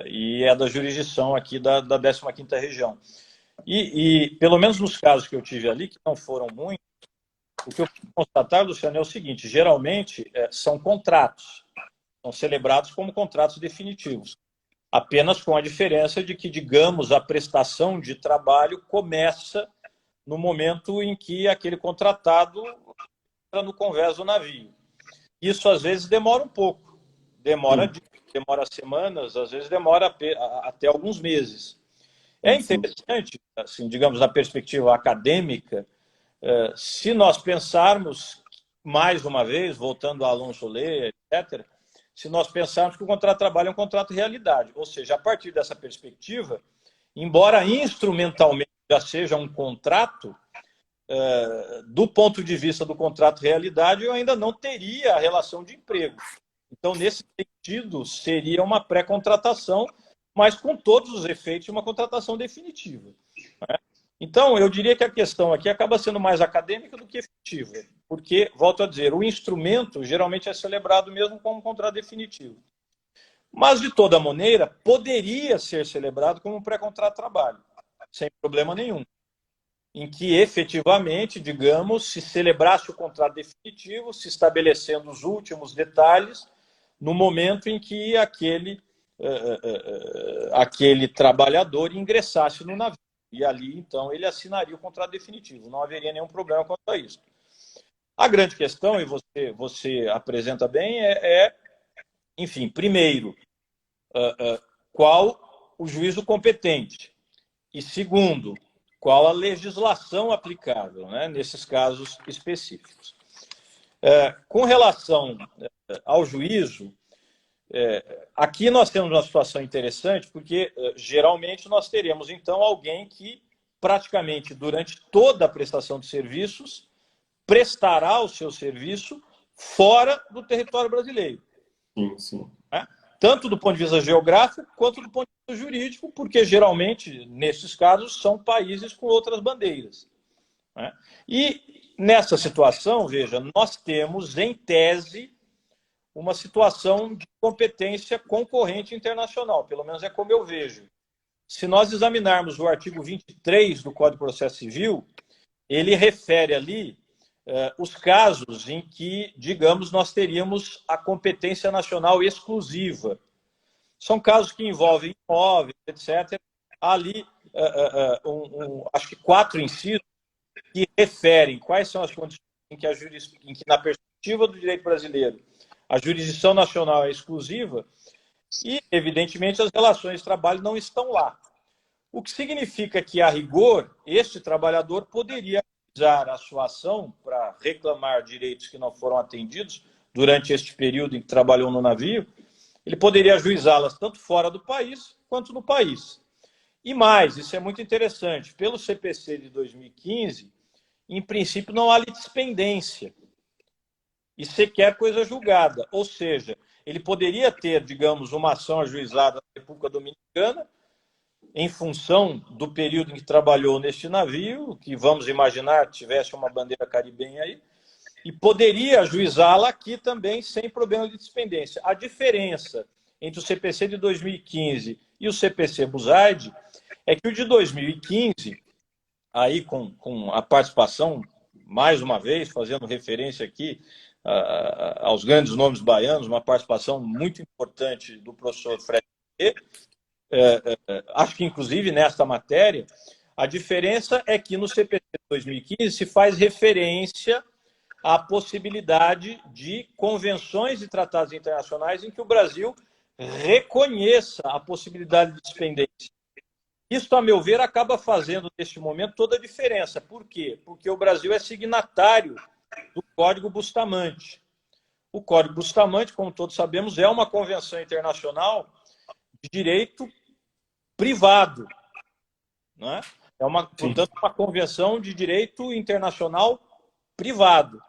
e é da jurisdição aqui da 15ª região. E, pelo menos nos casos que eu tive ali, que não foram muitos, o que eu pude constatar, Luciano, é o seguinte: geralmente são contratos, são celebrados como contratos definitivos, apenas com a diferença de que, digamos, a prestação de trabalho começa no momento em que aquele contratado entra no convés do navio. Isso, às vezes, demora um pouco, demora semanas, às vezes demora até alguns meses. É interessante, assim, digamos, na perspectiva acadêmica, se nós pensarmos, mais uma vez, voltando a Alonso Leia, etc., se nós pensarmos que o contrato de trabalho é um contrato de realidade, ou seja, a partir dessa perspectiva, embora instrumentalmente já seja um contrato, do ponto de vista do contrato de realidade, eu ainda não teria a relação de emprego. Então, nesse sentido, seria uma pré-contratação, mas com todos os efeitos de uma contratação definitiva. Então, eu diria que a questão aqui acaba sendo mais acadêmica do que efetiva, porque, volto a dizer, o instrumento geralmente é celebrado mesmo como um contrato definitivo. Mas, de toda maneira, poderia ser celebrado como um pré-contrato de trabalho, sem problema nenhum, em que efetivamente, digamos, se celebrasse o contrato definitivo, se estabelecendo os últimos detalhes, no momento em que aquele trabalhador ingressasse no navio. E ali, então, ele assinaria o contrato definitivo. Não haveria nenhum problema quanto a isso. A grande questão, e você apresenta bem, enfim, primeiro, qual o juízo competente? E segundo, qual a legislação aplicável, né, nesses casos específicos? Com relação ao juízo, aqui nós temos uma situação interessante, porque geralmente nós teremos, então, alguém que praticamente durante toda a prestação de serviços prestará o seu serviço fora do território brasileiro. Sim, sim. Né? Tanto do ponto de vista geográfico, quanto do ponto de vista jurídico, porque geralmente, nesses casos, são países com outras bandeiras. Né? E nessa situação, veja, nós temos, em tese, uma situação de competência concorrente internacional, pelo menos é como eu vejo. Se nós examinarmos o artigo 23 do Código de Processo Civil, ele refere ali os casos em que, digamos, nós teríamos a competência nacional exclusiva. São casos que envolvem imóveis, etc. Há ali, acho que 4 incisos que referem quais são as condições em que, na perspectiva do direito brasileiro, a jurisdição nacional é exclusiva e, evidentemente, as relações de trabalho não estão lá. O que significa que, a rigor, este trabalhador poderia usar a sua ação para reclamar direitos que não foram atendidos durante este período em que trabalhou no navio, ele poderia ajuizá-las tanto fora do país quanto no país. E mais, isso é muito interessante, pelo CPC de 2015, em princípio não há litispendência e sequer coisa julgada. Ou seja, ele poderia ter, digamos, uma ação ajuizada na República Dominicana em função do período em que trabalhou neste navio, que vamos imaginar tivesse uma bandeira caribenha aí, e poderia ajuizá-la aqui também sem problema de despendência. A diferença entre o CPC de 2015 e o CPC Buzaide é que o de 2015, aí com a participação, mais uma vez, fazendo referência aqui aos grandes nomes baianos, uma participação muito importante do professor Fred, acho que inclusive nesta matéria, a diferença é que no CPC de 2015 se faz referência à possibilidade de convenções e tratados internacionais em que o Brasil reconheça a possibilidade de despendência. Isso, a meu ver, acaba fazendo, neste momento, toda a diferença. Por quê? Porque o Brasil é signatário do Código Bustamante. O Código Bustamante, como todos sabemos, é uma convenção internacional de direito privado. Né? Portanto, uma convenção de direito internacional privado.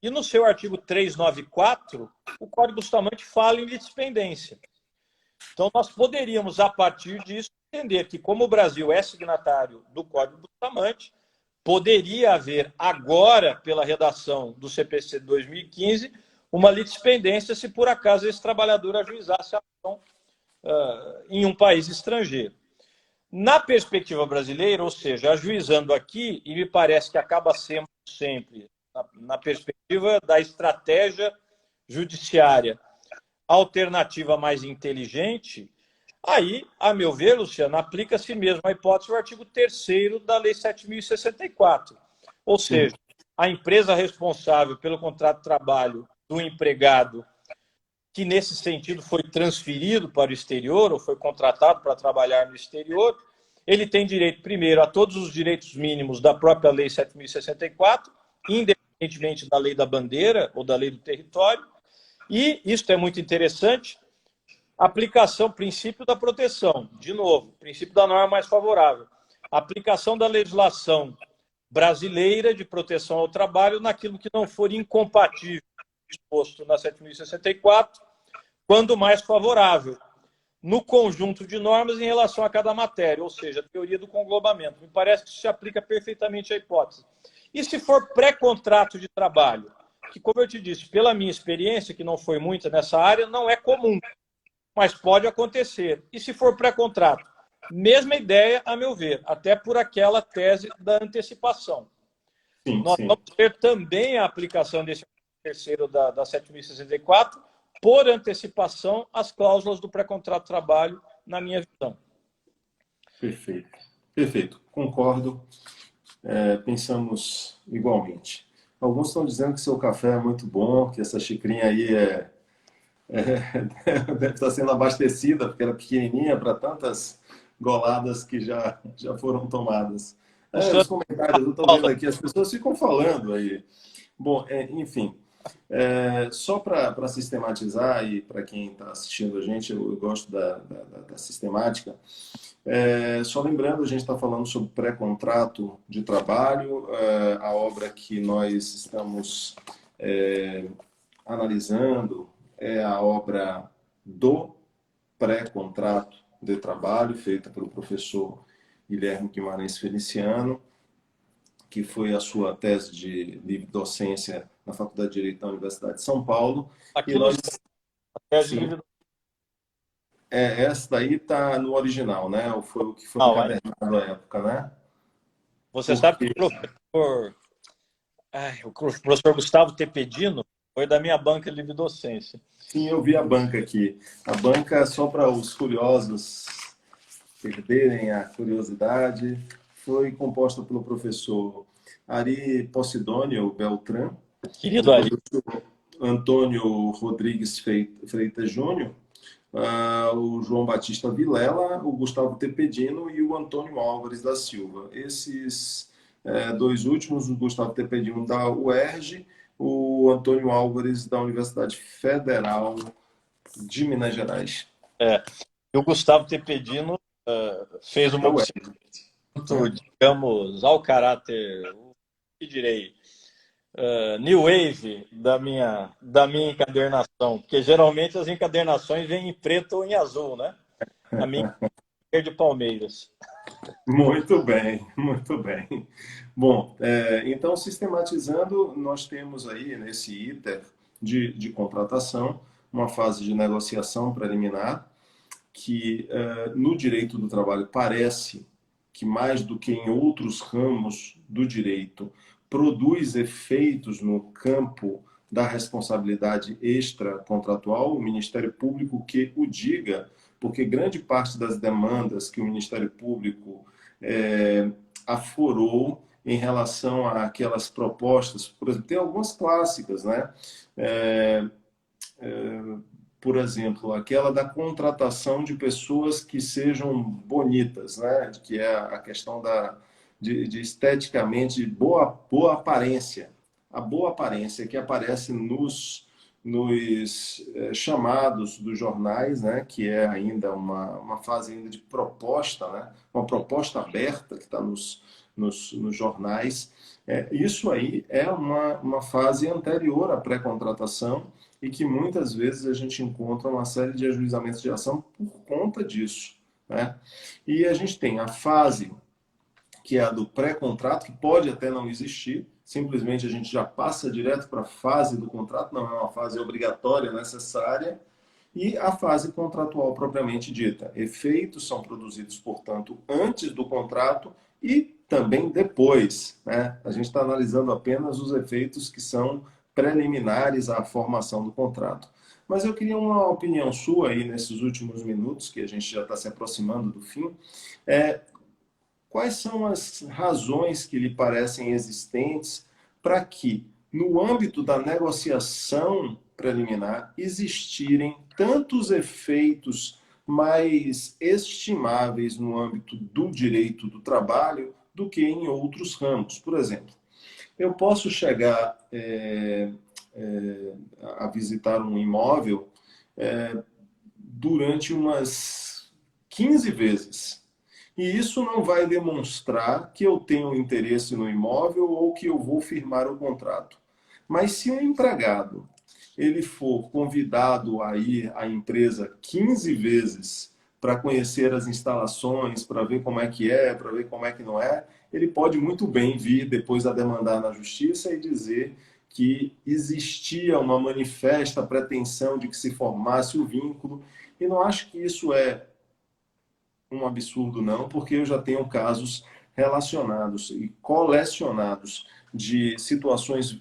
E no seu artigo 394, o Código Bustamante fala em litispendência. Então, nós poderíamos, a partir disso, entender que, como o Brasil é signatário do Código Bustamante, poderia haver agora, pela redação do CPC de 2015, uma litispendência se por acaso esse trabalhador ajuizasse a ação em um país estrangeiro. Na perspectiva brasileira, ou seja, ajuizando aqui, e me parece que acaba sendo sempre, na perspectiva da estratégia judiciária, a alternativa mais inteligente, aí, a meu ver, Luciano, aplica-se mesmo a hipótese do artigo 3º da Lei 7.064. Ou seja, a empresa responsável pelo contrato de trabalho do empregado, que nesse sentido foi transferido para o exterior, ou foi contratado para trabalhar no exterior, ele tem direito, primeiro, a todos os direitos mínimos da própria Lei 7.064, independentemente da lei da bandeira ou da lei do território, e, isso é muito interessante, aplicação, princípio da proteção. De novo, princípio da norma mais favorável. Aplicação da legislação brasileira de proteção ao trabalho naquilo que não for incompatível exposto na 7.064, quando mais favorável, no conjunto de normas em relação a cada matéria, ou seja, a teoria do conglobamento. Me parece que isso se aplica perfeitamente à hipótese. E se for pré-contrato de trabalho, que, como eu te disse, pela minha experiência, que não foi muita nessa área, não é comum, mas pode acontecer. E se for pré-contrato? Mesma ideia, a meu ver, até por aquela tese da antecipação. Nós vamos ter também a aplicação desse terceiro da 7.064 por antecipação às cláusulas do pré-contrato de trabalho, na minha visão. Perfeito. Perfeito. Concordo. Pensamos igualmente. Alguns estão dizendo que seu café é muito bom, que essa xicrinha aí deve estar sendo abastecida, porque ela é pequenininha para tantas goladas que já foram tomadas. Os comentários, eu estou vendo aqui, as pessoas ficam falando aí. Bom, enfim, só para sistematizar, e para quem está assistindo a gente, eu gosto da sistemática. Só lembrando, a gente está falando sobre pré-contrato de trabalho, a obra que nós estamos analisando é a obra do pré-contrato de trabalho, feita pelo professor Guilherme Guimarães Feliciano, que foi a sua tese de livre docência na Faculdade de Direito da Universidade de São Paulo. Aqui e nós... Essa daí está no original, né? Foi o que foi encadernado à época, né? Você sabe que o professor Gustavo Tepedino foi da minha banca de livre docência. Sim, eu vi a banca aqui. A banca, só para os curiosos perderem a curiosidade, foi composta pelo professor Ari Posidônio Beltrán, querido Ari, Antônio Rodrigues Freitas Júnior, o João Batista Vilela, o Gustavo Tepedino e o Antônio Álvares da Silva. Esses dois últimos, o Gustavo Tepedino da UERJ O Antônio Álvares, da Universidade Federal de Minas Gerais. É, e o Gustavo Tepedino fez uma Eu é, observação, né? digamos, ao caráter, o que direi, New Wave da minha encadernação, porque geralmente as encadernações vêm em preto ou em azul, né? A minha é de Palmeiras. Muito bem, muito bem. Bom, então, sistematizando, nós temos aí nesse ITER de contratação uma fase de negociação preliminar que no direito do trabalho parece que mais do que em outros ramos do direito produz efeitos no campo da responsabilidade extracontratual, o Ministério Público que o diga, porque grande parte das demandas que o Ministério Público aforou em relação àquelas propostas, por exemplo, tem algumas clássicas, né? É, por exemplo, aquela da contratação de pessoas que sejam bonitas, né? Que é a questão de esteticamente boa aparência. A boa aparência que aparece nos chamados dos jornais, né? Que é ainda uma fase ainda de proposta, né? Uma proposta aberta que está nos jornais. Isso aí é uma fase anterior à pré-contratação e que muitas vezes a gente encontra uma série de ajuizamentos de ação por conta disso, né? E a gente tem a fase que é a do pré-contrato, que pode até não existir, simplesmente a gente já passa direto para a fase do contrato, não é uma fase obrigatória, necessária, e a fase contratual propriamente dita. Efeitos são produzidos, portanto, antes do contrato e também depois, né? A gente está analisando apenas os efeitos que são preliminares à formação do contrato. Mas eu queria uma opinião sua aí nesses últimos minutos, que a gente já está se aproximando do fim. É, Quais são as razões que lhe parecem existentes para que, no âmbito da negociação preliminar, existirem tantos efeitos mais estimáveis no âmbito do direito do trabalho do que em outros ramos? Por exemplo, eu posso chegar a visitar um imóvel durante umas 15 vezes. E isso não vai demonstrar que eu tenho interesse no imóvel ou que eu vou firmar o contrato. Mas se um empregado ele for convidado a ir à empresa 15 vezes para conhecer as instalações, para ver como é, para ver como é que não é, ele pode muito bem vir depois a demandar na justiça e dizer que existia uma manifesta pretensão de que se formasse o vínculo. E não acho que isso é um absurdo, não, porque eu já tenho casos relacionados e colecionados de situações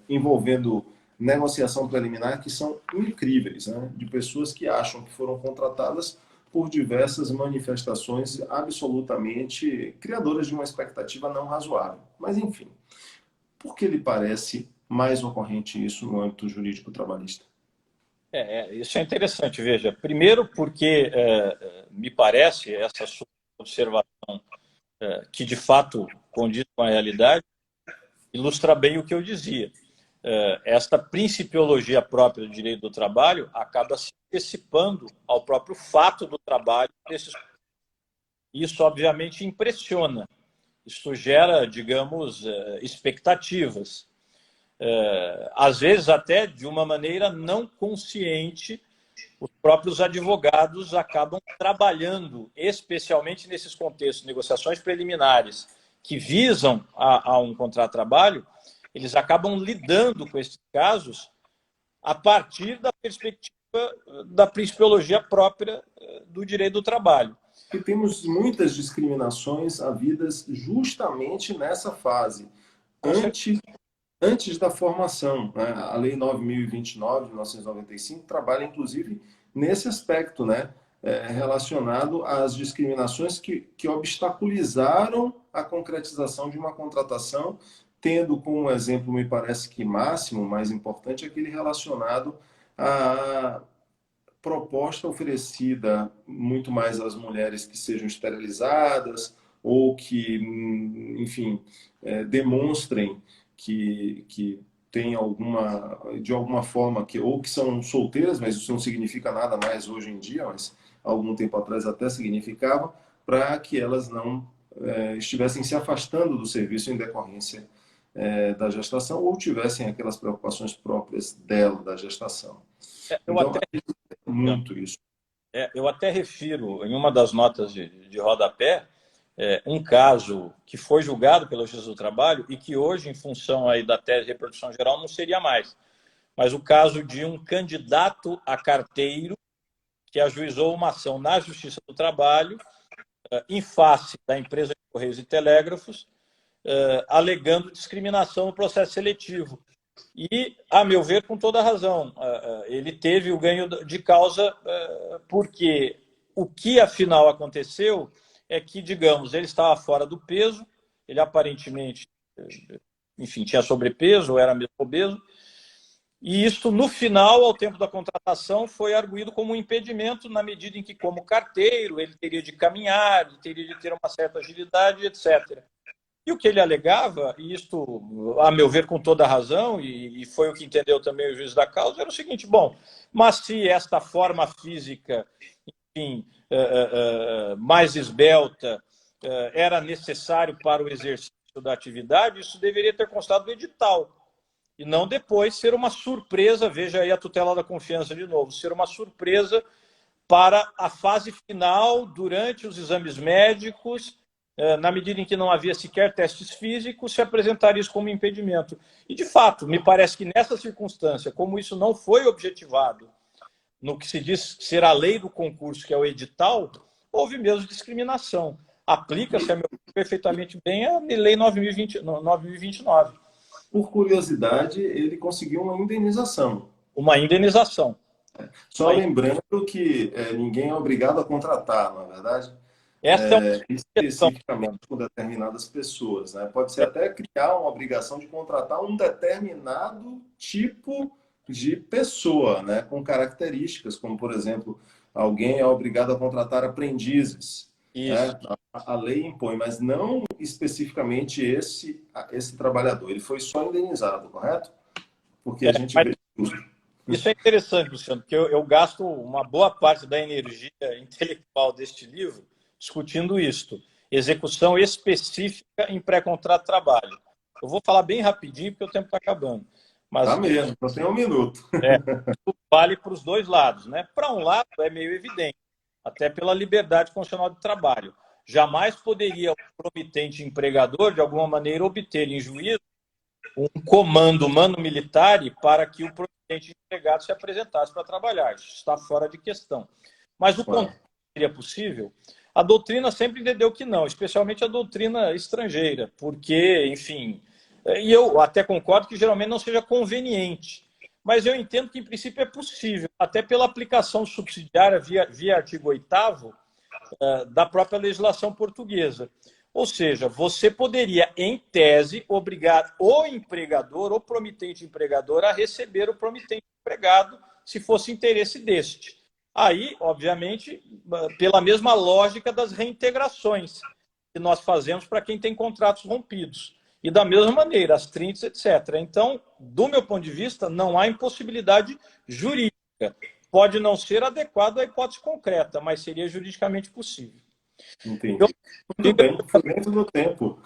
envolvendo negociação preliminar que são incríveis, né? De pessoas que acham que foram contratadas por diversas manifestações absolutamente criadoras de uma expectativa não razoável. Mas, enfim, por que lhe parece mais ocorrente isso no âmbito jurídico trabalhista? Isso é interessante, veja. Primeiro porque me parece essa sua observação que de fato condiz com a realidade, ilustra bem o que eu dizia. Esta principiologia própria do direito do trabalho acaba se antecipando ao próprio fato do trabalho. Isso, obviamente, impressiona. Isso gera, digamos, expectativas. Às vezes, até de uma maneira não consciente, os próprios advogados acabam trabalhando, especialmente nesses contextos de negociações preliminares que visam a um contrato de trabalho, eles acabam lidando com esses casos a partir da perspectiva da principiologia própria do direito do trabalho. E temos muitas discriminações havidas justamente nessa fase, Com certeza. antes da formação, né? A Lei 9.029, de 1995, trabalha inclusive nesse aspecto, né? Relacionado às discriminações que obstaculizaram a concretização de uma contratação, tendo como exemplo, me parece que máximo, mais importante, aquele relacionado a proposta oferecida muito mais às mulheres que sejam esterilizadas ou que, enfim, demonstrem que têm de alguma forma, ou que são solteiras, mas isso não significa nada mais hoje em dia, mas algum tempo atrás até significava, para que elas não estivessem se afastando do serviço em decorrência da gestação ou tivessem aquelas preocupações próprias dela, da gestação. Eu Então, até, muito isso. eu até refiro, em uma das notas de rodapé, um caso que foi julgado pela Justiça do Trabalho e que hoje, em função aí da tese de reprodução geral, não seria mais. Mas o caso de um candidato a carteiro que ajuizou uma ação na Justiça do Trabalho em face da empresa de Correios e Telégrafos, alegando discriminação no processo seletivo. E, a meu ver, com toda razão, ele teve o ganho de causa porque o que afinal aconteceu é que, digamos, ele estava fora do peso, ele aparentemente, enfim, tinha sobrepeso, ou era mesmo obeso, e isso, no final, ao tempo da contratação, foi arguído como um impedimento na medida em que, como carteiro, ele teria de caminhar, ele teria de ter uma certa agilidade, etc. E o que ele alegava, e isto, a meu ver, com toda a razão, e foi o que entendeu também o juiz da causa, era o seguinte: bom, mas se esta forma física, enfim, mais esbelta, era necessário para o exercício da atividade, isso deveria ter constado no edital, e não depois ser uma surpresa, veja aí a tutela da confiança de novo, ser uma surpresa para a fase final, durante os exames médicos, na medida em que não havia sequer testes físicos, se apresentar isso como impedimento. E, de fato, me parece que nessa circunstância, como isso não foi objetivado no que se diz ser a lei do concurso, que é o edital, houve mesmo discriminação. Aplica-se, a meu ver, perfeitamente bem a lei 9.029. Por curiosidade, ele conseguiu uma indenização. Uma indenização. Só lembrando que ninguém é obrigado a contratar, não é verdade? Essa é uma questão. Especificamente com determinadas pessoas, né? Pode ser até criar uma obrigação de contratar um determinado tipo de pessoa, né? Com características, como, por exemplo, alguém é obrigado a contratar aprendizes. Isso. Né? A lei impõe, mas não especificamente esse trabalhador. Ele foi só indenizado, correto? Porque a gente vê tudo. Isso é interessante, Luciano, porque eu gasto uma boa parte da energia intelectual deste livro discutindo isto. Execução específica em pré-contrato de trabalho. Eu vou falar bem rapidinho, porque o tempo está acabando. Mas tá mesmo, só tem um minuto. Isso vale para os dois lados, né? Para um lado, é meio evidente, até pela liberdade constitucional de trabalho. Jamais poderia o promitente empregador, de alguma maneira, obter em juízo um comando mano-militar para que o promitente empregado se apresentasse para trabalhar. Isso está fora de questão. Mas o contrário seria possível? A doutrina sempre entendeu que não, especialmente a doutrina estrangeira, porque, enfim, e eu até concordo que geralmente não seja conveniente, mas eu entendo que, em princípio, é possível, até pela aplicação subsidiária via artigo 8º da própria legislação portuguesa. Ou seja, você poderia, em tese, obrigar o empregador, o promitente empregador, a receber o promitente empregado, se fosse interesse deste. Aí, obviamente, pela mesma lógica das reintegrações que nós fazemos para quem tem contratos rompidos. E da mesma maneira, as trintes, etc. Então, do meu ponto de vista, não há impossibilidade jurídica. Pode não ser adequado à hipótese concreta, mas seria juridicamente possível. Entendi. Muito bem, foi dentro do tempo.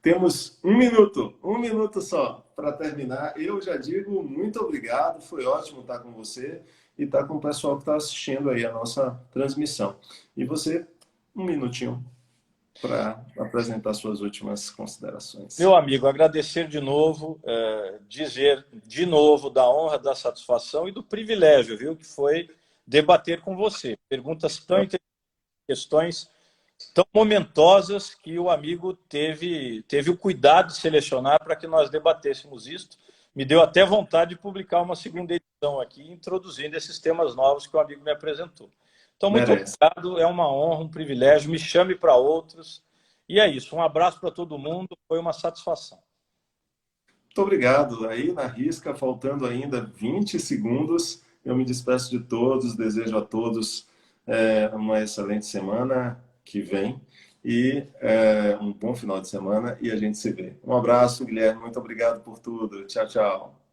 Temos um minuto só para terminar. Eu já digo muito obrigado, foi ótimo estar com você e estar com o pessoal que está assistindo aí a nossa transmissão. E você, um minutinho para apresentar suas últimas considerações. Meu amigo, agradecer de novo, dizer de novo da honra, da satisfação e do privilégio, viu, que foi debater com você. Perguntas tão interessantes, questões tão momentosas que o amigo teve o cuidado de selecionar para que nós debatêssemos isto. Me deu até vontade de publicar uma segunda edição aqui, introduzindo esses temas novos que o amigo me apresentou. Então, muito obrigado, é uma honra, um privilégio, me chame para outros. E é isso, um abraço para todo mundo, foi uma satisfação. Muito obrigado. Aí, na risca, faltando ainda 20 segundos, eu me despeço de todos, desejo a todos uma excelente semana que vem e um bom final de semana e a gente se vê. Um abraço, Guilherme. Muito obrigado por tudo. Tchau, tchau.